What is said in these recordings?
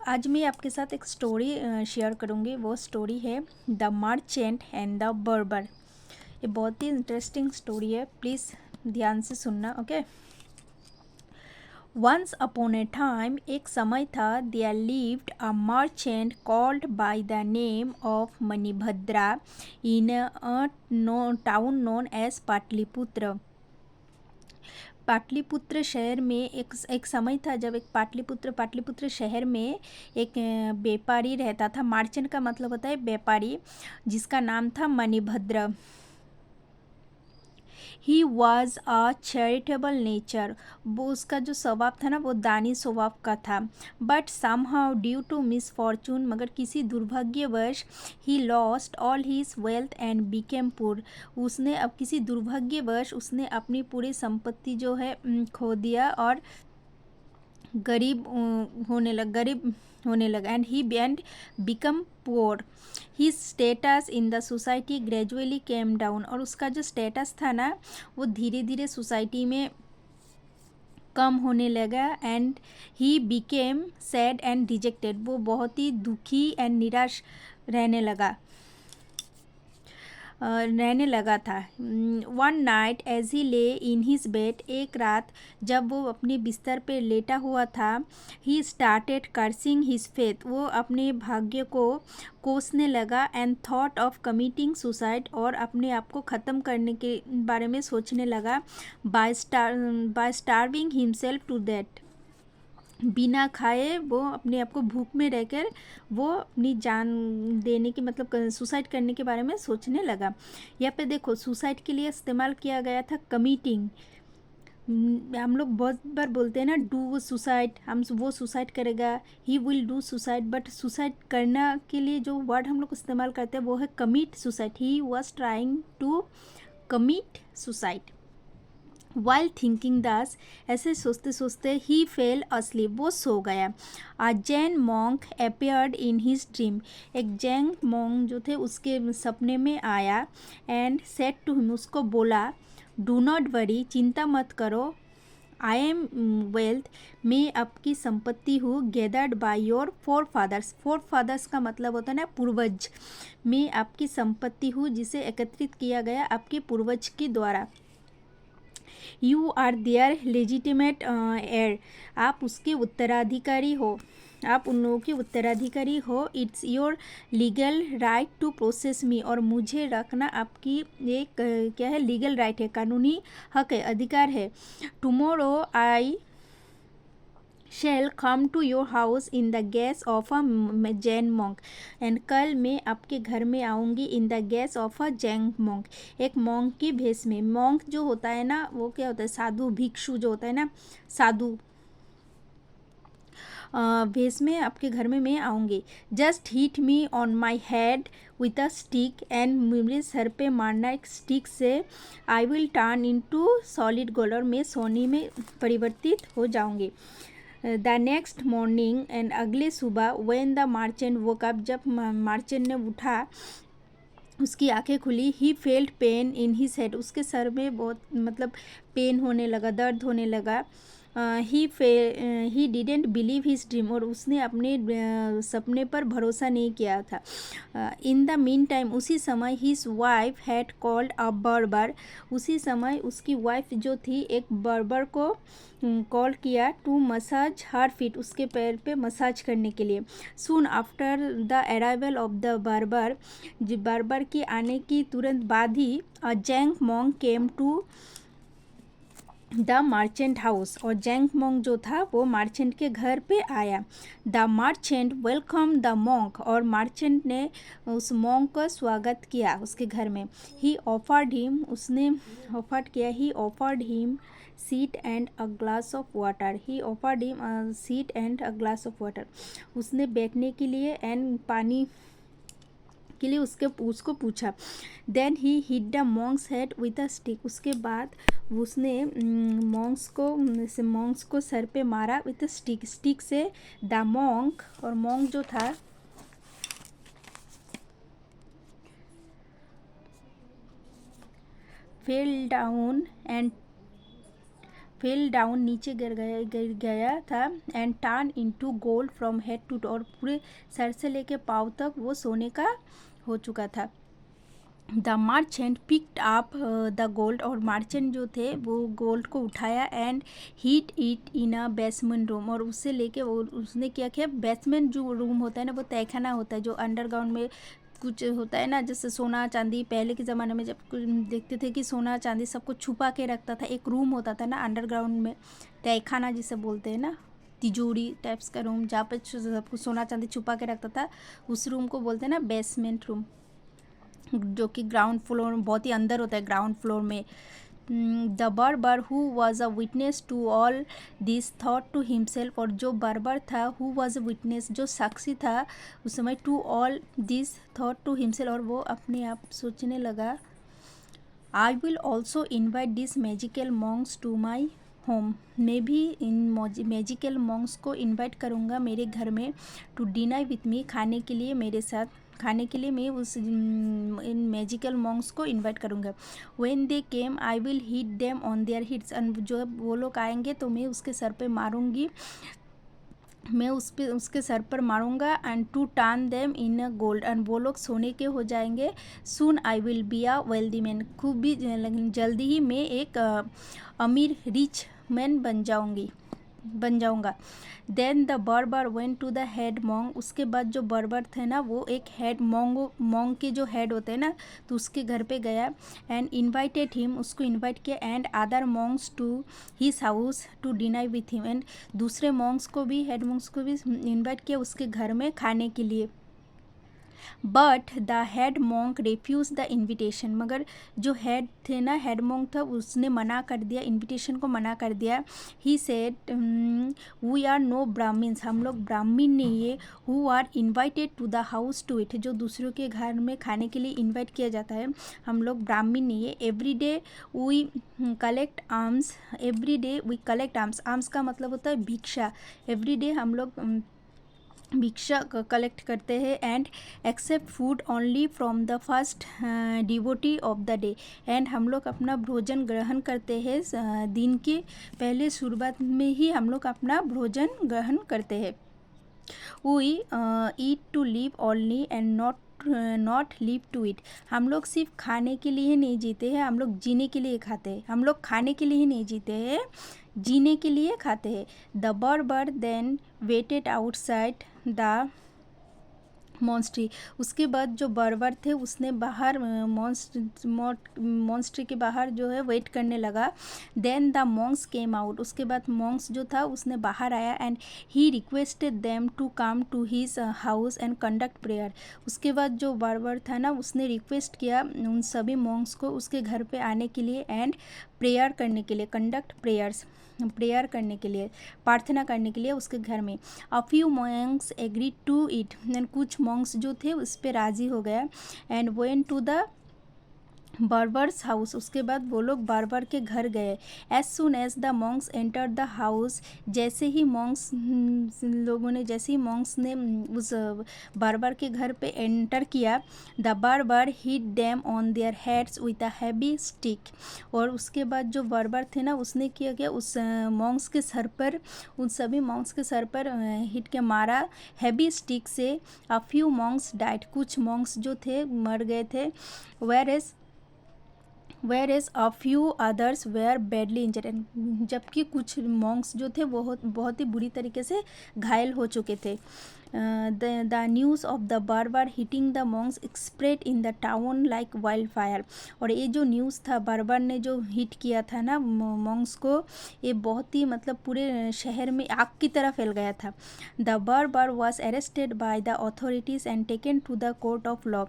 आज मैं आपके साथ एक स्टोरी शेयर करूँगी। वो स्टोरी है the merchant and the barber. ये बहुत ही इंटरेस्टिंग स्टोरी है, प्लीज़ ध्यान से सुनना। Okay. Once upon a time, एक समय था, there lived a merchant called by the name of Manibhadra in a town known as Pataliputra. Pataliputra शहर में एक समय था जब एक पाटलिपुत्र शहर में एक व्यापारी रहता था। मार्चेंट का मतलब होता है व्यापारी, जिसका नाम था Manibhadra. He was a charitable nature. वो उसका जो स्वभाव था ना, वो दानी स्वभाव का था। But somehow due to misfortune, मगर किसी दुर्भाग्यवश, he lost all his wealth and became poor. उसने अब किसी दुर्भाग्यवश उसने अपनी पूरी संपत्ति जो है खो दिया और गरीब होने लगा and he become poor. He status in the society gradually came down. और उसका जो स्टेटस था ना, वो धीरे धीरे सोसाइटी में कम होने लगा। And he became sad and dejected. वो बहुत ही दुखी एंड निराश रहने लगा था। वन नाइट एज ही ले इन हिज बेड, एक रात जब वो अपने बिस्तर पे लेटा हुआ था, he started cursing his faith. वो अपने भाग्य को कोसने लगा and thought of committing suicide, और अपने आप को ख़त्म करने के बारे में सोचने लगा। By starving himself to death. बिना खाए वो अपने आप को भूख में रहकर वो अपनी जान देने की मतलब सुसाइड करने के बारे में सोचने लगा। यहाँ पे देखो, सुसाइड के लिए इस्तेमाल किया गया था कमिटिंग। हम लोग बहुत बार बोलते हैं ना, डू सुसाइड, हम वो सुसाइड करेगा, he will do suicide. But suicide करना के लिए जो वर्ड हम लोग इस्तेमाल करते हैं वो है commit suicide. He was trying to commit suicide. While thinking this, ऐसे सोचते सोचते ही फेल अस्लीप, वो सो गया। A Jain monk appeared in his dream. एक जैन मॉन्क जो थे उसके सपने में आया। एंड सेड टू हिम, उसको बोला, डू नॉट वरी, चिंता मत करो, आई एम वेल्थ, मैं आपकी संपत्ति हूँ, gathered by your forefathers. Forefathers का मतलब होता है ना पूर्वज। मैं आपकी संपत्ति हूँ जिसे एकत्रित किया गया आपके पूर्वज के द्वारा। You are their legitimate heir, आप उसके उत्तराधिकारी हो, आप उन लोगों के उत्तराधिकारी हो। It's your legal right to process me, और मुझे रखना आपकी एक क्या है, लीगल राइट है, कानूनी हक है, अधिकार है। Tomorrow I shall come to your house in the guise of a Jain monk, and कल मैं आपके घर में आऊँगी in the guise of a Jain monk, एक मॉन्क की भेष में। मॉन्क जो होता है ना, वो क्या होता है, साधु, भिक्षु जो होता है ना, साधु भेष में आपके घर में मैं आऊँगी। Just hit me on my head with a stick, and मेरे सर पे मारना एक स्टिक से। I will turn into solid gold, और मैं सोने में परिवर्तित हो जाऊँगी। द नेक्स्ट मॉर्निंग, एंड अगले सुबह, when the merchant woke up, जब मार्चेंट ने उठा, उसकी आंखें खुली। He felt pain in his head, उसके सर में बहुत मतलब पेन होने लगा, दर्द होने लगा। He didn't believe his dream, और उसने अपने सपने पर भरोसा नहीं किया था। इन द मीन टाइम, उसी समय, his wife had called a बर्बर, उसी समय उसकी वाइफ जो थी एक बर्बर को कॉल किया टू मसाज हर फीट, उसके पैर पे मसाज करने के लिए। Soon after the arrival of the barber के आने की तुरंत बाद ही, a Jain monk came to the merchant house, और जैंक मॉन्क जो था वो मार्चेंट के घर पे आया। The merchant welcome the monk, और मार्चेंट ने उस मॉन्क का स्वागत किया उसके घर में। ही ऑफर्ड हिम, उसने ऑफर्ड किया, ही offered him seat and a glass of water, he offered him seat and a glass of water, उसने बैठने के लिए एंड पानी के लिए उसको पूछा। Then he hit the monk's head with a stick, उसके बाद उसने मॉन्क्स को सर पे मारा विथ अ स्टिक से। द मॉन्क, और मॉन्क जो था fell down and fell down, नीचे गिर गया था, and turn into gold from head to toe, और पूरे सर से लेके पाँव तक वो सोने का हो चुका था। The merchant picked up the gold, और मर्चेंट जो थे वो गोल्ड को उठाया, and heat it in a basement room, और उससे लेके वो उसने क्या किया, बेसमेंट जो रूम होता है ना, वो तहखाना होता है जो अंडरग्राउंड में कुछ होता है ना, जैसे सोना चांदी, पहले के ज़माने में जब कुछ देखते थे कि सोना चांदी सबको छुपा के रखता था, एक रूम होता था ना अंडरग्राउंड में, तहखाना जिसे बोलते हैं ना, तिजोरी टाइप्स का रूम जहाँ पे सब कुछ सोना चांदी छुपा के रखता था, उस रूम को बोलते हैं ना बेसमेंट रूम, जो कि ग्राउंड फ्लोर में बहुत ही अंदर होता है, ग्राउंड फ्लोर में। The barber who was a witness to all this thought to himself, और जो बर्बर था, हु वॉज अ विटनेस, जो साक्षी था उस समय, to all this thought to himself, और वो अपने आप सोचने लगा, I will also invite this magical monks to my home, मैं भी इन मैजिकल मॉन्क्स को इन्वाइट करूँगा मेरे घर में, टू डिनर विथ मी, खाने के लिए मेरे साथ, खाने के लिए मैं उस इन मैजिकल मॉन्क्स को इनवाइट करूँगा। When they came I will hit them on their hits, जो वो लोग आएंगे तो मैं उसके सर पे मारूंगी, मैं उसके सर पर मारूंगा, and to turn them in a gold, and वो लोग सोने के हो जाएंगे। Soon I will be a wealthy man, खूब भी जल्दी ही मैं एक अमीर रिच मैन बन जाऊंगा। देन द बर्बर वेंट टू द हेड मॉन्ग, उसके बाद जो बर्बर थे ना वो एक हेड मॉन्ग के जो हेड होते हैं ना, तो उसके घर पे गया, एंड इनवाइटेड हिम, उसको इनवाइट किया, and other monks to his house to dinner with him, and दूसरे मॉन्ग्स को भी, हेड मॉन्ग्स को भी इनवाइट किया उसके घर में खाने के लिए। But the head monk refuse the invitation, मगर जो हेड थे ना, हेड मॉन्क था, उसने मना कर दिया, इन्विटेशन को मना कर दिया। He said we are no Brahmins, हम लोग ब्राह्मण नहीं है, who are invited to the house to eat, जो दूसरों के घर में खाने के लिए इन्वाइट किया जाता है, हम लोग ब्राह्मण नहीं है। Every day we collect alms, every day we collect alms, alms का मतलब होता है भिक्षा, एवरी डे हम लोग भिक्षा कलेक्ट करते हैं, and accept food only from the first devotee of the day, and हम लोग अपना भोजन ग्रहण करते हैं दिन के पहले शुरुआत में ही हम लोग अपना भोजन ग्रहण करते हैं। We eat to live only and not live to eat, हम लोग सिर्फ खाने के लिए ही नहीं जीते हैं, हम लोग जीने के लिए खाते हैं, हम लोग खाने के लिए ही नहीं जीते हैं, जीने के लिए खाते हैं। The barber then waited outside the monastery, उसके बाद जो बर्बर थे उसने बाहर मॉन्स्ट्री के बाहर जो है वेट करने लगा। Then the monks came out, उसके बाद मॉन्क्स जो था उसने बाहर आया, and he requested them to come to his house and conduct prayer, उसके बाद जो बर्बर था ना उसने रिक्वेस्ट किया उन सभी मॉन्क्स को उसके घर पे आने के लिए, एंड प्रेयर करने के लिए, कंडक्ट प्रेयर करने के लिए, प्रार्थना करने के लिए उसके घर में। A few monks agree to it, कुछ मॉन्क्स जो थे उस पर राज़ी हो गया, and went to the barbers house, उसके बाद वो लोग बर्बर के घर गए। As soon as the monks enter the house, जैसे ही मॉन्क्स ने उस बर्बर के घर पे एंटर किया, द बर्बर hit them on their heads with a heavy stick, और उसके बाद जो बर्बर थे ना उसने किया क्या, उस मॉन्क्स के सर पर, उन सभी मॉन्क्स के सर पर हिट के मारा हैवी स्टिक से। अ फ्यू मॉन्क्स डाइड, कुछ मॉन्क्स जो थे मर गए थे। whereas a few others were badly injured, जबकि कुछ मॉन्क्स जो थे वो बहुत ही बुरी तरीके से घायल हो चुके थे। The news of the barber hitting the monks spread in the town like wild fire, और ये जो न्यूज़ था बर्बर ने जो हिट किया था ना मॉन्क्स को, ये बहुत ही मतलब पूरे शहर में आग की तरह फैल गया था। The barber was arrested by the authorities and taken to the court of law,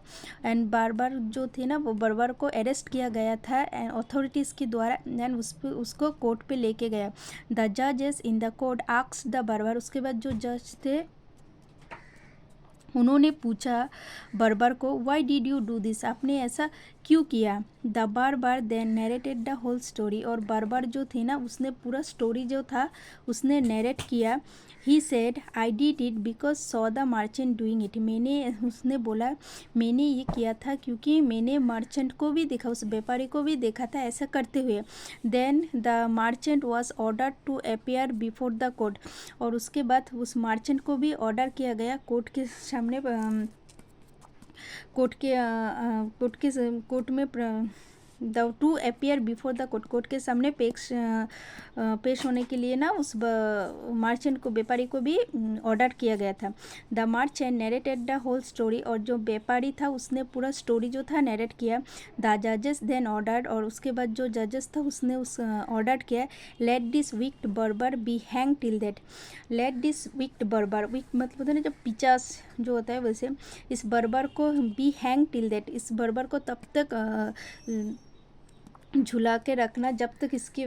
and barber जो थे ना वो बर्बर को अरेस्ट किया गया था अथॉरिटीज़ के द्वारा, एंड उसको कोर्ट पे लेके गया। द जजेस in the court asked the बर्बर, उसके बाद जो जज थे उन्होंने पूछा बर्बर को, why did you do this, आपने ऐसा क्यों किया। The barber then narrated the whole story, और बार्बर जो थे ना उसने पूरा स्टोरी जो था उसने नरेट किया। He said I did it because saw the merchant doing it, उसने बोला मैंने ये किया था क्योंकि मैंने मर्चेंट को भी देखा, उस व्यापारी को भी देखा था ऐसा करते हुए। Then the merchant was order to appear before the court, और उसके बाद उस मर्चेंट को भी ऑर्डर किया गया कोर्ट के सामने, कोर्ट में the two appear before the court, court के सामने पेश होने के लिए ना उस मर्चेंट को, व्यापारी को भी ऑर्डर किया गया था। The merchant narrated the whole story, और जो व्यापारी था उसने पूरा स्टोरी जो था नरेट किया। द जजेस देन ऑर्डर्ड, और उसके बाद जो जजेस था उसने उस ऑर्डर किया let this wicked barber be hang till that. Let this wicked barber, wicked मतलब होता है ना जो पिचास जो होता है, वैसे इस बर्बर को बी हैंग टिल दैट, इस बर्बर को तब तक झुला के रखना जब तक इसकी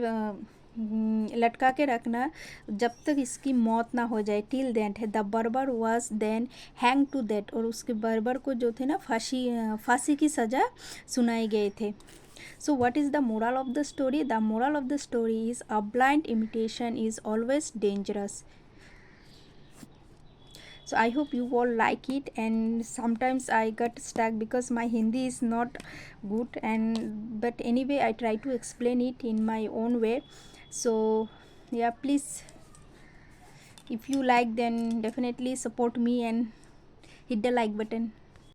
लटका के रखना जब तक इसकी मौत ना हो जाए। टिल दैट है the barber was then hang to that, और उसके बर्बर को जो थे ना फांसी की सज़ा सुनाई गए थे। So what is the moral of the story? The moral of the story is a blind imitation is always dangerous. So I hope you all like it, and sometimes I got stuck because my Hindi is not good, and but anyway I try to explain it in my own way. So yeah, please, if you like then definitely support me and hit the like button.